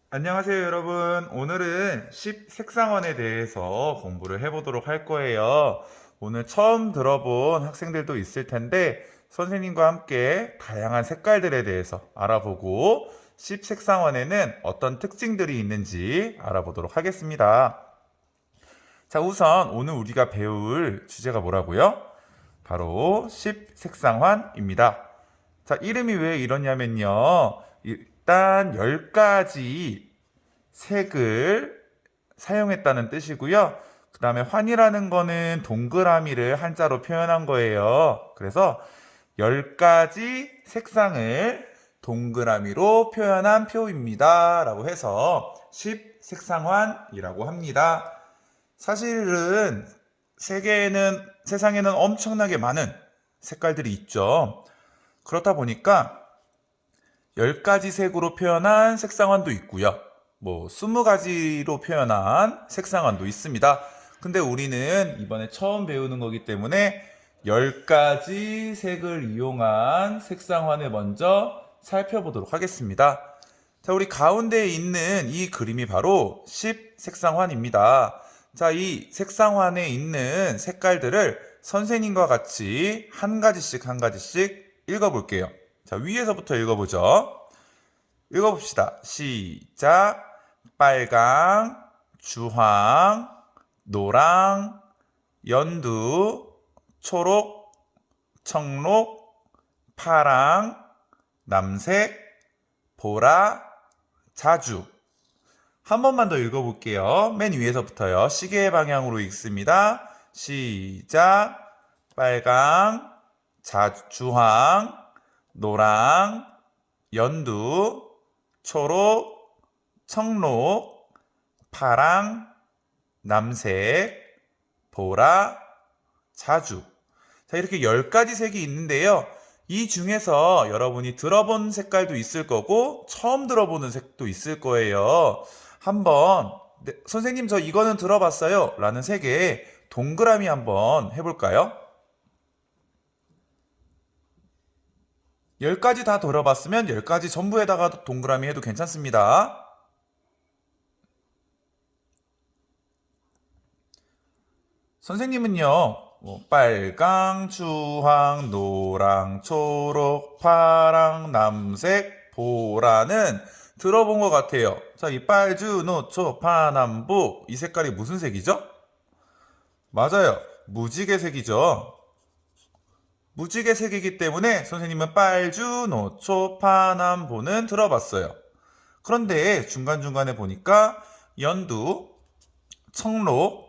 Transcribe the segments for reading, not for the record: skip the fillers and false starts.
안녕하세요, 여러분. 오늘은 10색상원에 대해서 공부를 해보도록 할 거예요. 오늘 처음 들어본 학생들도 있을 텐데, 선생님과 함께 다양한 색깔들에 대해서 알아보고, 10색상원에는 어떤 특징들이 있는지 알아보도록 하겠습니다. 자, 우선 오늘 우리가 배울 주제가 뭐라고요? 바로 10색상환입니다. 자, 이름이 왜 이러냐면요. 일단 10가지 색을 사용했다는 뜻이고요. 그 다음에 환이라는 거는 동그라미를 한자로 표현한 거예요. 그래서 10가지 색상을 동그라미로 표현한 표입니다. 라고 해서 10색상환이라고 합니다. 사실은 세상에는 엄청나게 많은 색깔들이 있죠. 그렇다 보니까 10가지 색으로 표현한 색상환도 있고요. 20가지로 표현한 색상환도 있습니다. 근데 우리는 이번에 처음 배우는 거기 때문에 10가지 색을 이용한 색상환을 먼저 살펴보도록 하겠습니다. 자, 우리 가운데에 있는 이 그림이 바로 10색상환입니다. 자, 이 색상환에 있는 색깔들을 선생님과 같이 한 가지씩 읽어볼게요. 자, 위에서부터 읽어보죠. 읽어봅시다. 시작. 빨강, 주황, 노랑, 연두, 초록, 청록, 파랑, 남색, 보라, 자주. 한 번만 더 읽어볼게요. 맨 위에서부터요. 시계 방향으로 읽습니다. 시작. 빨강, 주황, 노랑, 연두, 초록, 청록, 파랑, 남색, 보라, 자주. 자, 이렇게 10가지 색이 있는데요. 이 중에서 여러분이 들어본 색깔도 있을 거고 처음 들어보는 색도 있을 거예요. 한번 선생님 저 이거는 들어봤어요 라는 색에 동그라미 한번 해볼까요? 10가지 다 들어봤으면 10가지 전부에다가 동그라미 해도 괜찮습니다. 선생님은요, 빨강, 주황, 노랑, 초록, 파랑, 남색, 보라는 들어본 것 같아요. 자, 이 빨주, 노초, 파남보 이 색깔이 무슨 색이죠? 맞아요. 무지개색이죠. 무지개색이기 때문에 선생님은 빨주, 노초, 파남보는 들어봤어요. 그런데 중간중간에 보니까 연두, 청록,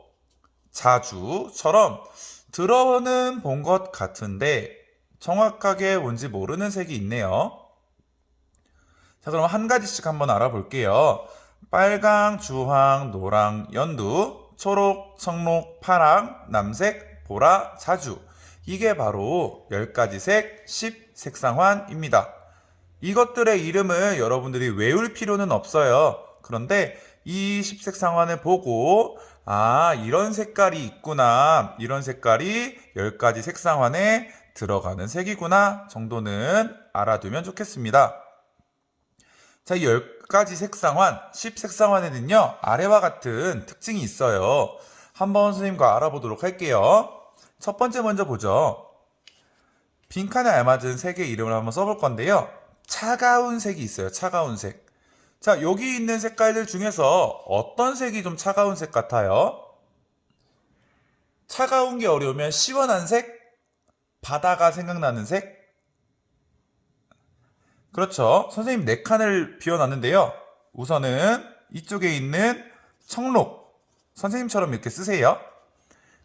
자주처럼 들어는 본 것 같은데 정확하게 뭔지 모르는 색이 있네요. 자, 그럼 한 가지씩 한번 알아볼게요. 빨강, 주황, 노랑, 연두, 초록, 청록, 파랑, 남색, 보라, 자주. 이게 바로 10가지 색 10색상환입니다. 이것들의 이름을 여러분들이 외울 필요는 없어요. 그런데 이 10색상환을 보고 이런 색깔이 있구나. 이런 색깔이 10가지 색상환에 들어가는 색이구나 정도는 알아두면 좋겠습니다. 자, 이 10가지 색상환, 10색상환에는요, 아래와 같은 특징이 있어요. 한번 선생님과 알아보도록 할게요. 첫 번째 먼저 보죠. 빈칸에 알맞은 색의 이름을 한번 써볼 건데요. 차가운 색이 있어요. 차가운 색. 자, 여기 있는 색깔들 중에서 어떤 색이 좀 차가운 색 같아요? 차가운 게 어려우면 시원한 색? 바다가 생각나는 색? 그렇죠. 선생님 4칸을 비워놨는데요. 우선은 이쪽에 있는 청록. 선생님처럼 이렇게 쓰세요.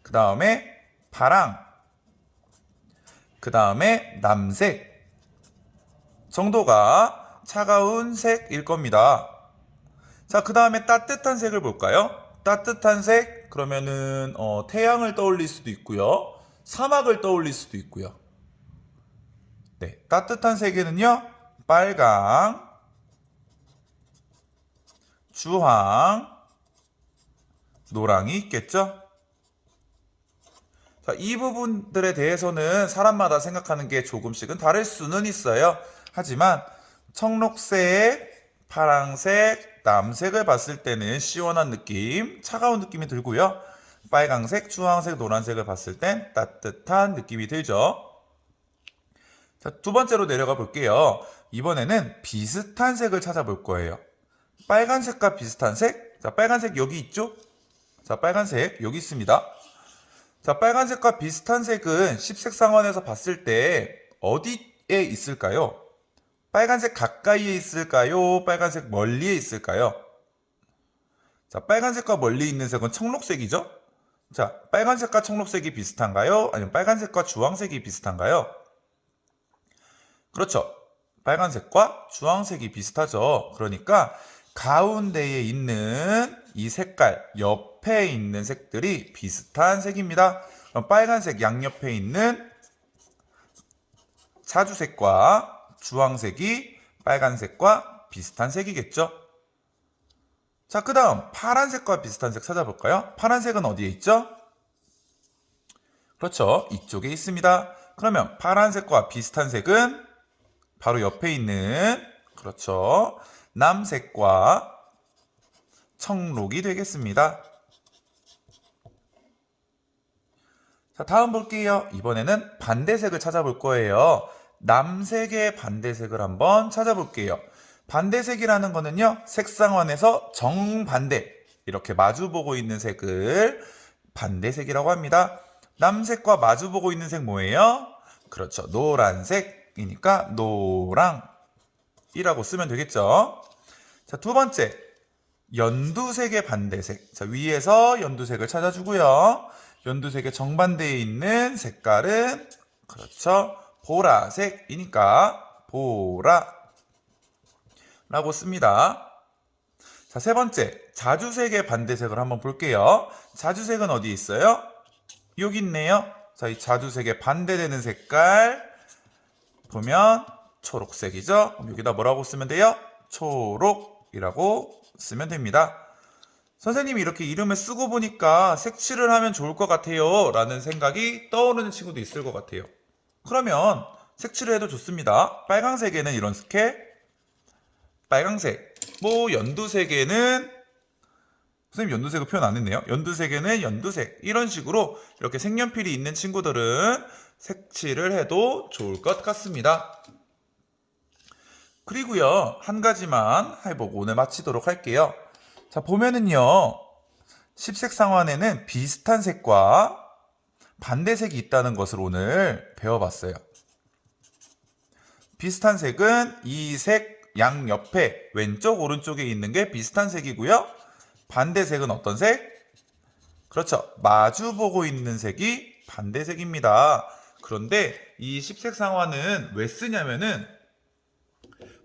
그 다음에 파랑. 그 다음에 남색. 정도가 차가운 색일 겁니다. 자, 그 다음에 따뜻한 색을 볼까요? 따뜻한 색, 그러면은, 태양을 떠올릴 수도 있고요. 사막을 떠올릴 수도 있고요. 네, 따뜻한 색에는요, 빨강, 주황, 노랑이 있겠죠? 자, 이 부분들에 대해서는 사람마다 생각하는 게 조금씩은 다를 수는 있어요. 하지만, 청록색, 파랑색, 남색을 봤을 때는 시원한 느낌, 차가운 느낌이 들고요. 빨강색, 주황색, 노란색을 봤을 땐 따뜻한 느낌이 들죠. 자, 두 번째로 내려가 볼게요. 이번에는 비슷한 색을 찾아볼 거예요. 빨간색과 비슷한 색. 자, 빨간색 여기 있죠? 자, 빨간색 여기 있습니다. 자, 빨간색과 비슷한 색은 십색상원에서 봤을 때 어디에 있을까요? 빨간색 가까이에 있을까요? 빨간색 멀리에 있을까요? 자, 빨간색과 멀리 있는 색은 청록색이죠? 자, 빨간색과 청록색이 비슷한가요? 아니면 빨간색과 주황색이 비슷한가요? 그렇죠. 빨간색과 주황색이 비슷하죠. 그러니까 가운데에 있는 이 색깔, 옆에 있는 색들이 비슷한 색입니다. 그럼 빨간색 양옆에 있는 자주색과 주황색이 빨간색과 비슷한 색이겠죠. 자, 그 다음 파란색과 비슷한 색 찾아볼까요? 파란색은 어디에 있죠? 그렇죠. 이쪽에 있습니다. 그러면 파란색과 비슷한 색은 바로 옆에 있는, 그렇죠, 남색과 청록이 되겠습니다. 자, 다음 볼게요. 이번에는 반대색을 찾아볼 거예요. 남색의 반대색을 한번 찾아볼게요. 반대색이라는 거는요, 색상원에서 정반대, 이렇게 마주보고 있는 색을 반대색이라고 합니다. 남색과 마주보고 있는 색 뭐예요? 그렇죠. 노란색이니까 노랑이라고 쓰면 되겠죠. 자, 두 번째, 연두색의 반대색. 자, 위에서 연두색을 찾아주고요. 연두색의 정반대에 있는 색깔은, 그렇죠, 보라색이니까 보라라고 씁니다. 자, 세 번째, 자주색의 반대색을 한번 볼게요. 자주색은 어디 있어요? 여기 있네요. 자, 이 자주색의 반대되는 색깔 보면 초록색이죠. 그럼 여기다 뭐라고 쓰면 돼요? 초록이라고 쓰면 됩니다. 선생님이 이렇게 이름을 쓰고 보니까 색칠을 하면 좋을 것 같아요 라는 생각이 떠오르는 친구도 있을 것 같아요. 그러면 색칠을 해도 좋습니다. 빨강색에는 이런 색깔, 빨강색, 뭐 연두색에는, 선생님 연두색을 표현 안 했네요. 연두색에는 연두색, 이런 식으로 이렇게 색연필이 있는 친구들은 색칠을 해도 좋을 것 같습니다. 그리고요, 한 가지만 해보고 오늘 마치도록 할게요. 자, 보면은요, 십색상환에는 비슷한 색과 반대색이 있다는 것을 오늘 배워봤어요. 비슷한 색은 이 색 양옆에 왼쪽 오른쪽에 있는 게 비슷한 색이고요. 반대색은 어떤 색? 그렇죠. 마주보고 있는 색이 반대색입니다. 그런데 이 십색상환은 왜 쓰냐면은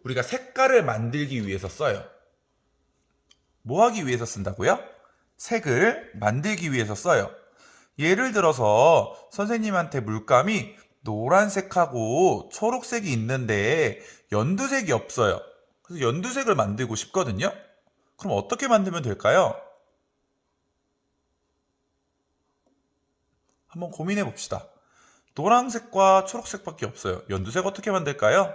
우리가 색깔을 만들기 위해서 써요. 뭐 하기 위해서 쓴다고요? 색을 만들기 위해서 써요. 예를 들어서 선생님한테 물감이 노란색하고 초록색이 있는데 연두색이 없어요. 그래서 연두색을 만들고 싶거든요. 그럼 어떻게 만들면 될까요? 한번 고민해 봅시다. 노란색과 초록색밖에 없어요. 연두색 어떻게 만들까요?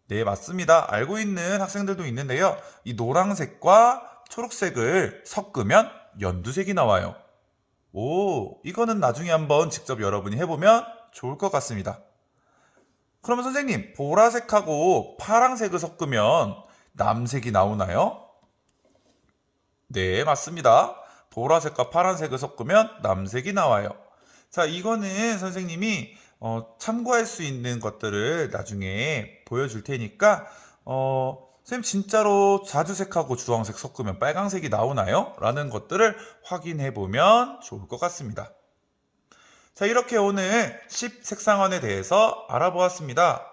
네, 맞습니다. 알고 있는 학생들도 있는데요. 이 노란색과 초록색을 섞으면 연두색이 나와요. 오, 이거는 나중에 한번 직접 여러분이 해보면 좋을 것 같습니다. 그러면 선생님, 보라색하고 파란색을 섞으면 남색이 나오나요? 네, 맞습니다. 보라색과 파란색을 섞으면 남색이 나와요. 자, 이거는 선생님이 참고할 수 있는 것들을 나중에 보여줄 테니까 선생님 진짜로 자주색하고 주황색 섞으면 빨강색이 나오나요? 라는 것들을 확인해 보면 좋을 것 같습니다. 자, 이렇게 오늘 십색상환에 대해서 알아보았습니다.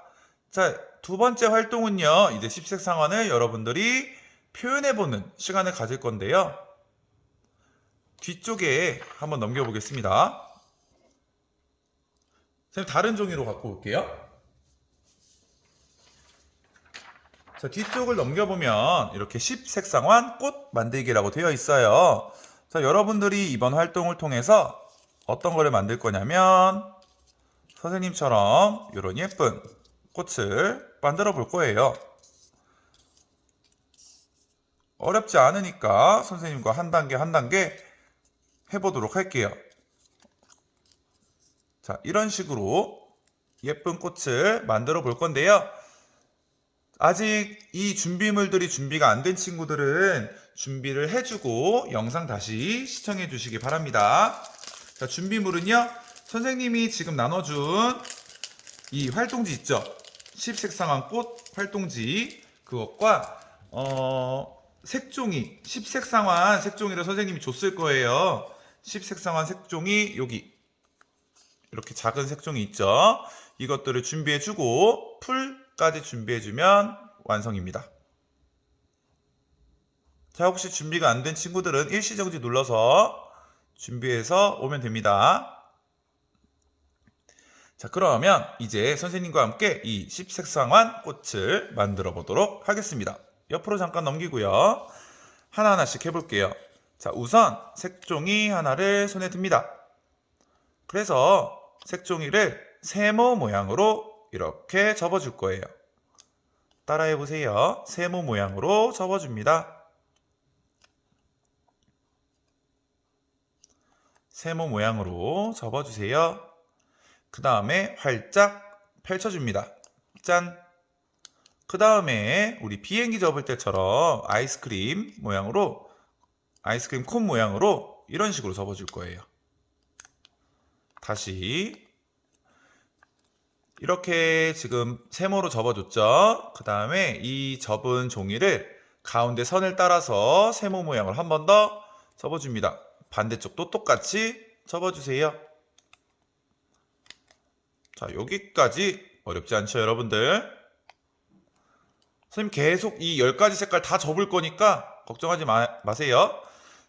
자, 두 번째 활동은요, 이제 십색상환을 여러분들이 표현해보는 시간을 가질 건데요. 뒤쪽에 한번 넘겨보겠습니다. 선생님 다른 종이로 갖고 올게요. 자, 뒤쪽을 넘겨보면 이렇게 십색상환 꽃 만들기라고 되어 있어요. 자, 여러분들이 이번 활동을 통해서 어떤 거를 만들 거냐면 선생님처럼 이런 예쁜 꽃을 만들어 볼 거예요. 어렵지 않으니까 선생님과 한 단계 한 단계 해보도록 할게요. 자, 이런 식으로 예쁜 꽃을 만들어 볼 건데요. 아직 이 준비물들이 준비가 안 된 친구들은 준비를 해주고 영상 다시 시청해 주시기 바랍니다. 자, 준비물은요. 선생님이 지금 나눠준 이 활동지 있죠? 10색상한 꽃 활동지 그것과 색종이 10색상한 색종이를 선생님이 줬을 거예요. 10색상한 색종이 여기 이렇게 작은 색종이 있죠? 이것들을 준비해주고 풀까지 준비해주면 완성입니다. 자, 혹시 준비가 안 된 친구들은 일시정지 눌러서 준비해서 오면 됩니다. 자, 그러면 이제 선생님과 함께 이 10색상한 꽃을 만들어 보도록 하겠습니다. 옆으로 잠깐 넘기고요. 하나하나씩 해볼게요. 자, 우선 색종이 하나를 손에 듭니다. 그래서 색종이를 세모 모양으로 이렇게 접어줄 거예요. 따라해 보세요. 세모 모양으로 접어줍니다. 세모 모양으로 접어주세요. 그 다음에 활짝 펼쳐줍니다. 짠! 그 다음에 우리 비행기 접을 때처럼 아이스크림 모양으로, 아이스크림 콘 모양으로 이런 식으로 접어줄 거예요. 다시 이렇게 지금 세모로 접어줬죠. 그 다음에 이 접은 종이를 가운데 선을 따라서 세모 모양을 한 번 더 접어줍니다. 반대쪽도 똑같이 접어주세요. 자, 여기까지 어렵지 않죠, 여러분들? 선생님 계속 이 10가지 색깔 다 접을 거니까 걱정하지 마세요.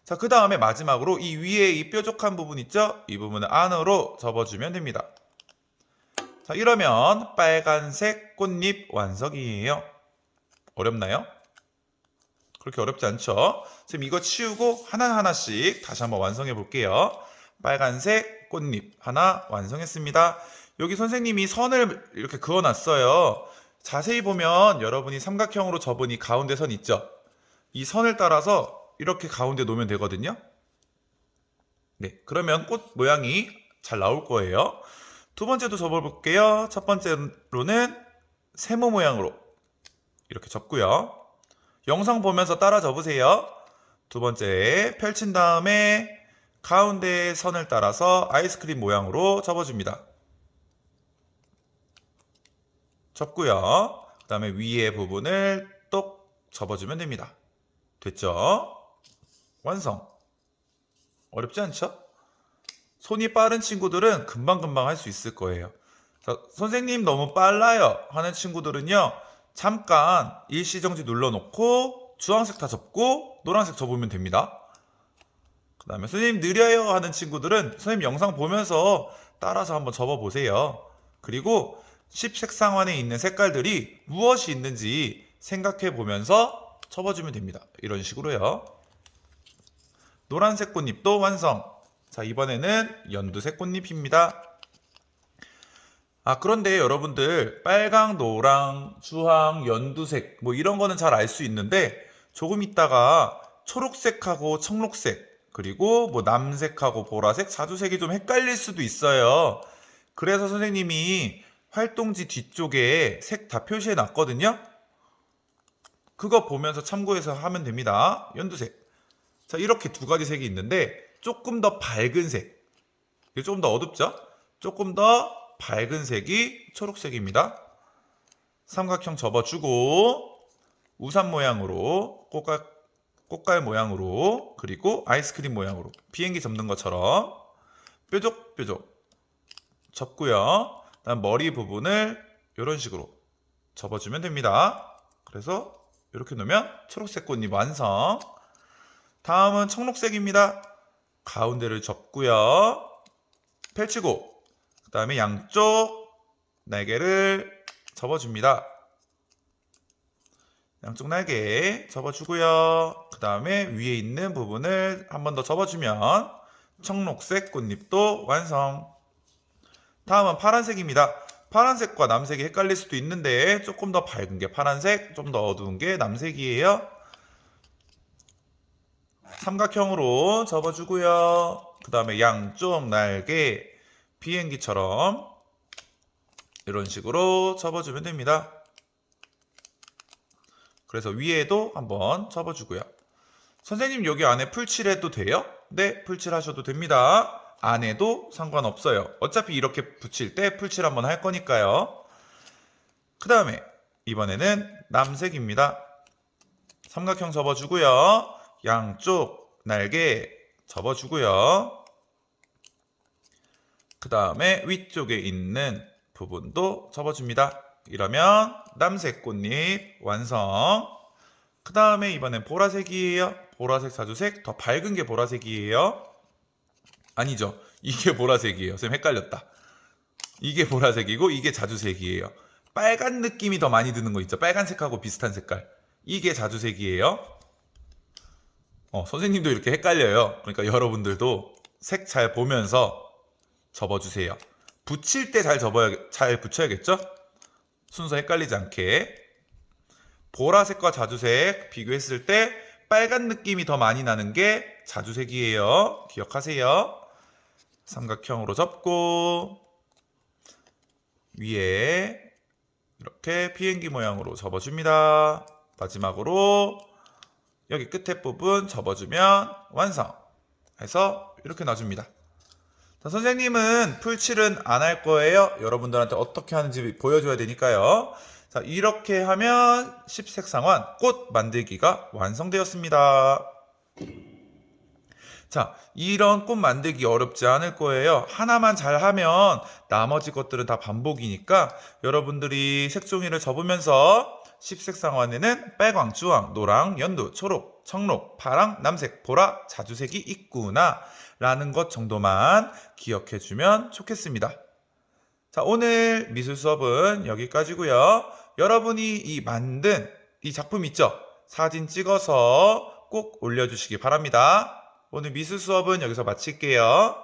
자, 그 다음에 마지막으로 이 위에 이 뾰족한 부분 있죠? 이 부분을 안으로 접어주면 됩니다. 자, 이러면 빨간색 꽃잎 완성이에요. 어렵나요? 그렇게 어렵지 않죠? 지금 이거 치우고 하나하나씩 다시 한번 완성해 볼게요. 빨간색 꽃잎 하나 완성했습니다. 여기 선생님이 선을 이렇게 그어놨어요. 자세히 보면 여러분이 삼각형으로 접은 이 가운데 선 있죠? 이 선을 따라서 이렇게 가운데 놓으면 되거든요. 네, 그러면 꽃 모양이 잘 나올 거예요. 두 번째도 접어볼게요. 첫 번째로는 세모 모양으로 이렇게 접고요. 영상 보면서 따라 접으세요. 두 번째 펼친 다음에 가운데 선을 따라서 아이스크림 모양으로 접어줍니다. 접고요. 그 다음에 위에 부분을 똑 접어주면 됩니다. 됐죠? 완성. 어렵지 않죠? 손이 빠른 친구들은 금방금방 할 수 있을 거예요. 자, 선생님 너무 빨라요 하는 친구들은요. 잠깐 일시정지 눌러놓고 주황색 다 접고 노란색 접으면 됩니다. 그 다음에 선생님 느려요 하는 친구들은 선생님 영상 보면서 따라서 한번 접어보세요. 그리고 10색상환에 있는 색깔들이 무엇이 있는지 생각해 보면서 접어주면 됩니다. 이런 식으로요. 노란색 꽃잎도 완성. 자, 이번에는 연두색 꽃잎입니다. 그런데 여러분들 빨강, 노랑, 주황, 연두색 뭐 이런 거는 잘 알 수 있는데 조금 있다가 초록색하고 청록색 그리고 뭐 남색하고 보라색, 자주색이 좀 헷갈릴 수도 있어요. 그래서 선생님이 활동지 뒤쪽에 색 다 표시해 놨거든요. 그거 보면서 참고해서 하면 됩니다. 연두색. 자, 이렇게 두 가지 색이 있는데 조금 더 밝은 색. 이게 조금 더 어둡죠? 조금 더 밝은 색이 초록색입니다. 삼각형 접어주고 우산 모양으로 꽃갈 모양으로 그리고 아이스크림 모양으로 비행기 접는 것처럼 뾰족뾰족 접고요. 다음 머리 부분을 이런 식으로 접어주면 됩니다. 그래서 이렇게 놓으면 초록색 꽃잎 완성. 다음은 청록색입니다. 가운데를 접고요. 펼치고 그 다음에 양쪽 날개를 접어줍니다. 양쪽 날개 접어주고요. 그 다음에 위에 있는 부분을 한 번 더 접어주면 청록색 꽃잎도 완성. 다음은 파란색입니다. 파란색과 남색이 헷갈릴 수도 있는데 조금 더 밝은 게 파란색, 좀 더 어두운 게 남색이에요. 삼각형으로 접어주고요. 그 다음에 양쪽 날개 비행기처럼 이런 식으로 접어주면 됩니다. 그래서 위에도 한번 접어주고요. 선생님 여기 안에 풀칠해도 돼요? 네, 풀칠하셔도 됩니다. 안 해도 상관없어요. 어차피 이렇게 붙일 때 풀칠 한번 할 거니까요. 그 다음에 이번에는 남색입니다. 삼각형 접어주고요. 양쪽 날개 접어주고요. 그 다음에 위쪽에 있는 부분도 접어줍니다. 이러면 남색 꽃잎 완성. 그 다음에 이번엔 보라색이에요. 보라색 자주색, 더 밝은 게 보라색이에요. 아니죠, 이게 보라색이에요. 쌤 헷갈렸다. 이게 보라색이고 이게 자주색이에요. 빨간 느낌이 더 많이 드는 거 있죠. 빨간색하고 비슷한 색깔. 이게 자주색이에요. 선생님도 이렇게 헷갈려요. 그러니까 여러분들도 색 잘 보면서 접어주세요. 붙일 때 잘 붙여야겠죠? 순서 헷갈리지 않게. 보라색과 자주색 비교했을 때 빨간 느낌이 더 많이 나는 게 자주색이에요. 기억하세요. 삼각형으로 접고 위에 이렇게 비행기 모양으로 접어줍니다. 마지막으로 여기 끝에 부분 접어주면 완성 해서 이렇게 놔줍니다. 자, 선생님은 풀칠은 안 할 거예요. 여러분들한테 어떻게 하는지 보여줘야 되니까요. 자, 이렇게 하면 십색상환 꽃 만들기가 완성되었습니다. 자, 이런 꽃 만들기 어렵지 않을 거예요. 하나만 잘 하면 나머지 것들은 다 반복이니까 여러분들이 색종이를 접으면서 십색상환에는 빨강, 주황, 노랑, 연두, 초록, 청록, 파랑, 남색, 보라, 자주색이 있구나 라는 것 정도만 기억해 주면 좋겠습니다. 자, 오늘 미술 수업은 여기까지고요. 여러분이 이 만든 이 작품 있죠? 사진 찍어서 꼭 올려주시기 바랍니다. 오늘 미술 수업은 여기서 마칠게요.